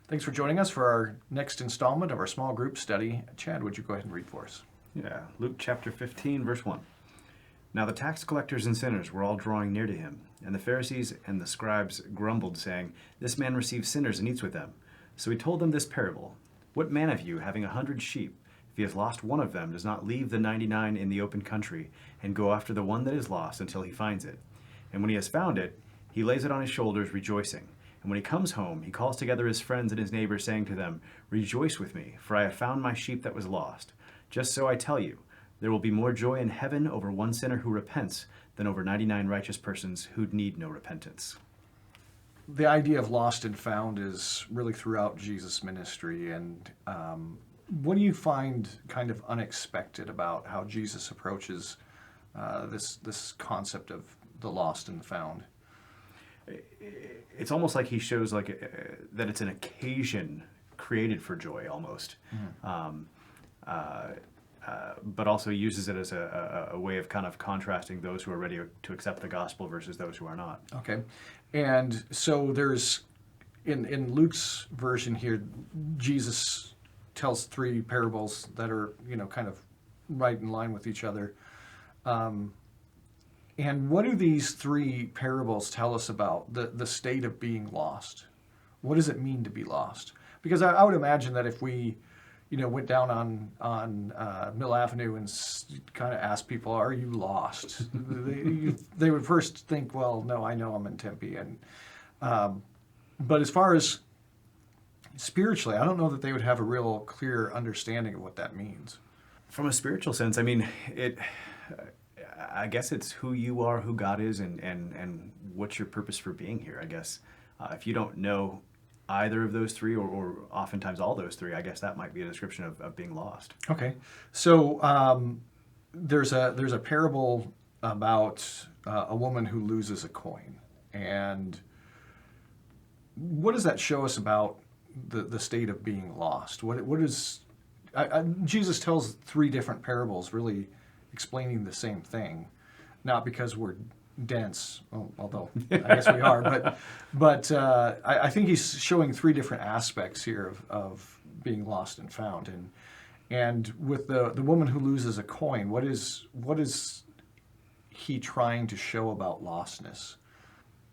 Thanks for joining us for our next installment of our small group study. Chad, would you go ahead and read for us? Yeah, Luke chapter 15, verse 1. Now the tax collectors and sinners were all drawing near to him, and the Pharisees and the scribes grumbled, saying, This man receives sinners and eats with them. So he told them this parable. What man of you, having 100 sheep, if he has lost one of them, does not leave the 99 in the open country, and go after the one that is lost until he finds it? And when he has found it, he lays it on his shoulders, rejoicing. And when he comes home, he calls together his friends and his neighbors, saying to them, Rejoice with me, for I have found my sheep that was lost. Just so I tell you, there will be more joy in heaven over one sinner who repents than over 99 righteous persons who need no repentance. The idea of lost and found is really throughout Jesus' ministry. And what do you find kind of unexpected about how Jesus approaches this concept of the lost and found? It's almost like he shows that it's an occasion created for joy almost. But also uses it as a way of kind of contrasting those who are ready to accept the gospel versus those who are not. Okay. And so there's, in Luke's version here, Jesus tells three parables that are, kind of right in line with each other. And what do these three parables tell us about the state of being lost? What does it mean to be lost? Because I would imagine that if we, went down on Mill Avenue and kind of asked people, "Are you lost?" they would first think, "Well, no, I know I'm in Tempe." And but as far as spiritually, I don't know that they would have a real clear understanding of what that means. From a spiritual sense, I mean, I guess it's who you are, who God is, and what's your purpose for being here, I guess. If you don't know either of those three, or oftentimes all those three, I guess that might be a description of being lost. Okay. So there's a parable about a woman who loses a coin. And what does that show us about the state of being lost? What is... Jesus tells three different parables really explaining the same thing, not because we're dense, although I guess we are, but I think he's showing three different aspects here of being lost and found. And with the woman who loses a coin, what is he trying to show about lostness?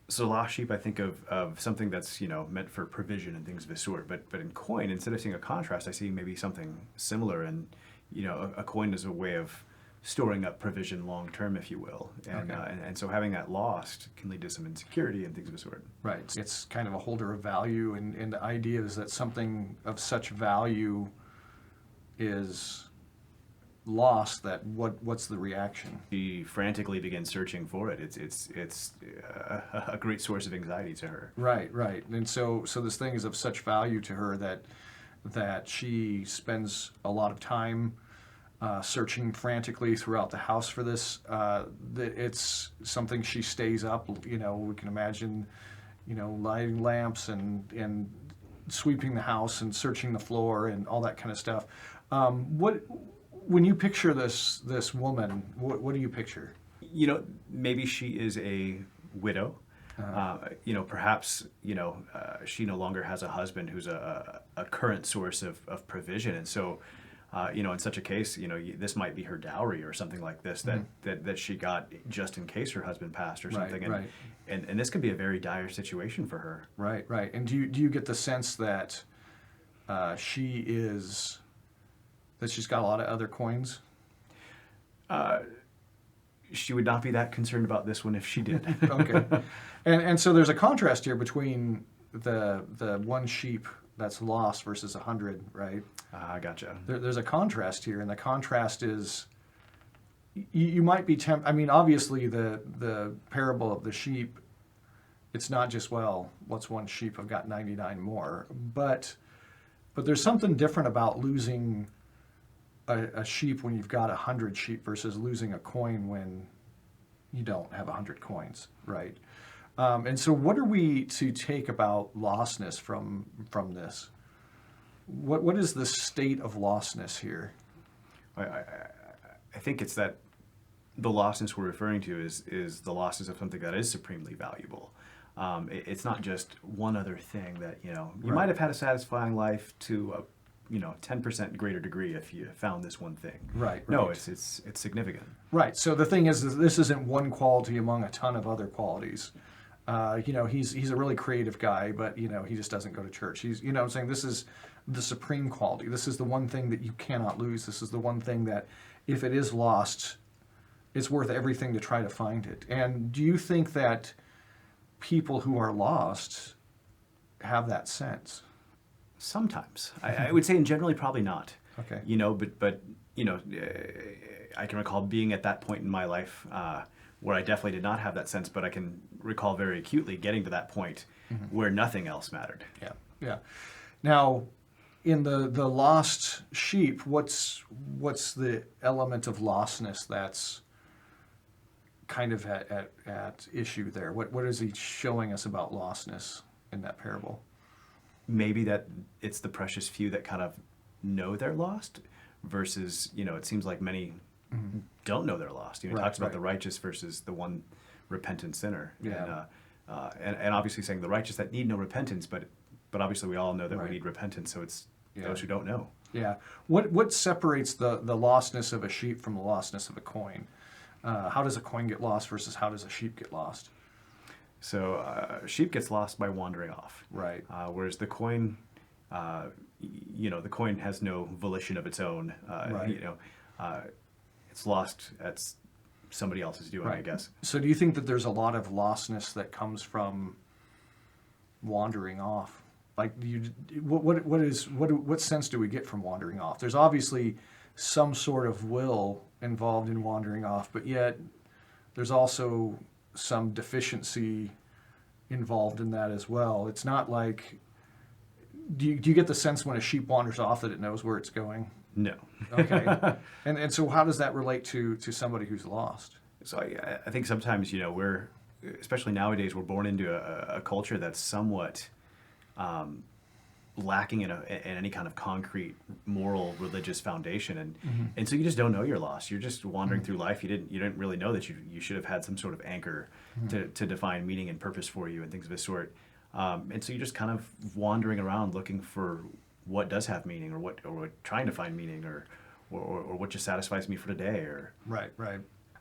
So lost sheep, I think of something that's meant for provision and things of the sort. But in coin, instead of seeing a contrast, I see maybe something similar. And a coin is a way of storing up provision long term, if you will. And, Okay. and so having that lost can lead to some insecurity and things of the sort. Right. It's kind of a holder of value, and the idea is that something of such value is lost, that what's the reaction? She frantically begins searching for it. It's a great source of anxiety to her. Right. And so this thing is of such value to her that she spends a lot of time searching frantically throughout the house for this. It's something she stays up. We can imagine, lighting lamps and sweeping the house and searching the floor and all that kind of stuff. When you picture this woman, what do you picture? Maybe she is a widow. Perhaps she no longer has a husband who's a current source of provision, and so in such a case, this might be her dowry or something like this that she got just in case her husband passed or something. Right. And this could be a very dire situation for her. Right. And do you get the sense that she's got a lot of other coins? She would not be that concerned about this one if she did. Okay. And so there's a contrast here between the one sheep that's lost versus 100, right? I gotcha. There's a contrast here, and the contrast is you might be tempted. I mean, obviously the parable of the sheep, it's not just, well, what's one sheep? I've got 99 more. But there's something different about losing a sheep when you've got 100 sheep versus losing a coin when you don't have 100 coins, right? And so what are we to take about lostness from this? What is the state of lostness here? I think it's that the lostness we're referring to is the lostness of something that is supremely valuable. It's not just one other thing that, you Right. might have had a satisfying life to a 10% greater degree if you found this one thing. Right, No, right. it's significant. Right. So the thing is that this isn't one quality among a ton of other qualities. He's a really creative guy, but he just doesn't go to church. He's, I'm saying this is the supreme quality. This is the one thing that you cannot lose. This is the one thing that, if it is lost, it's worth everything to try to find it. And do you think that people who are lost have that sense? Sometimes. I would say in generally probably not. Okay. But I can recall being at that point in my life where I definitely did not have that sense, but I can recall very acutely getting to that point where nothing else mattered. Yeah, yeah. Now, in the lost sheep, what's the element of lostness that's kind of at issue there? What is he showing us about lostness in that parable? Maybe that it's the precious few that kind of know they're lost versus, it seems like many don't know they're lost. It Right, talks about right. the righteous versus the one repentant sinner. Yeah. And obviously saying the righteous that need no repentance, but obviously we all know that Right. we need repentance, so it's Yeah. those who don't know. Yeah. What separates the lostness of a sheep from the lostness of a coin? How does a coin get lost versus how does a sheep get lost? So sheep gets lost by wandering off. Right. Whereas the coin, the coin has no volition of its own. Right. It's lost. That's somebody else's doing, I guess. So do you think that there's a lot of lostness that comes from wandering off? Like, what sense do we get from wandering off? There's obviously some sort of will involved in wandering off, but yet there's also some deficiency involved in that as well. It's not like, do you get the sense when a sheep wanders off that it knows where it's going? No. Okay. and so how does that relate to somebody who's lost? So I think sometimes, we're, especially nowadays, we're born into a culture that's somewhat lacking in any kind of concrete moral religious foundation, and so you just don't know you're lost. You're just wandering through life. You didn't really know that you should have had some sort of anchor to define meaning and purpose for you and things of this sort. And so you're just kind of wandering around looking for what does have meaning, or trying to find meaning, or what just satisfies me for today, or Right.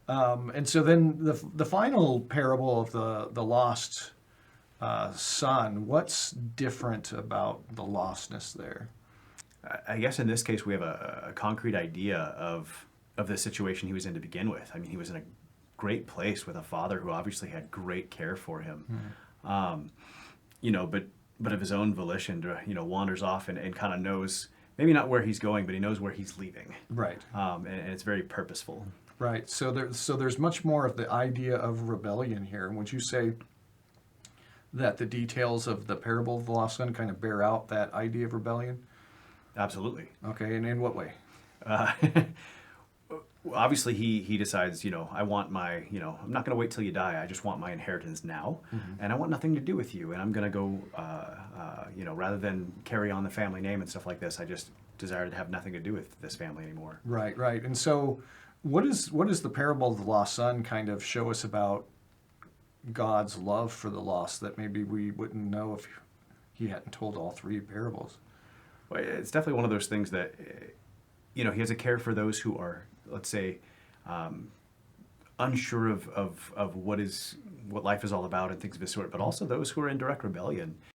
And so then the final parable of the lost son, what's different about the lostness there? I guess in this case we have a concrete idea of the situation he was in to begin with. I mean, he was in a great place with a father who obviously had great care for him, but of his own volition, wanders off and kind of knows, maybe not where he's going, but he knows where he's leaving. Right. And it's very purposeful. Right. So there's much more of the idea of rebellion here. And would you say that the details of the parable of the lost son kind of bear out that idea of rebellion? Absolutely. Okay. And in what way? Obviously he decides, I want my, I'm not going to wait till you die. I just want my inheritance now, and I want nothing to do with you. And I'm going to go, rather than carry on the family name and stuff like this, I just desire to have nothing to do with this family anymore. Right. And so what is the parable of the lost son kind of show us about God's love for the lost that maybe we wouldn't know if he hadn't told all three parables? Well, it's definitely one of those things that, he has a care for those who are, let's say, unsure of what life is all about and things of this sort, but also those who are in direct rebellion.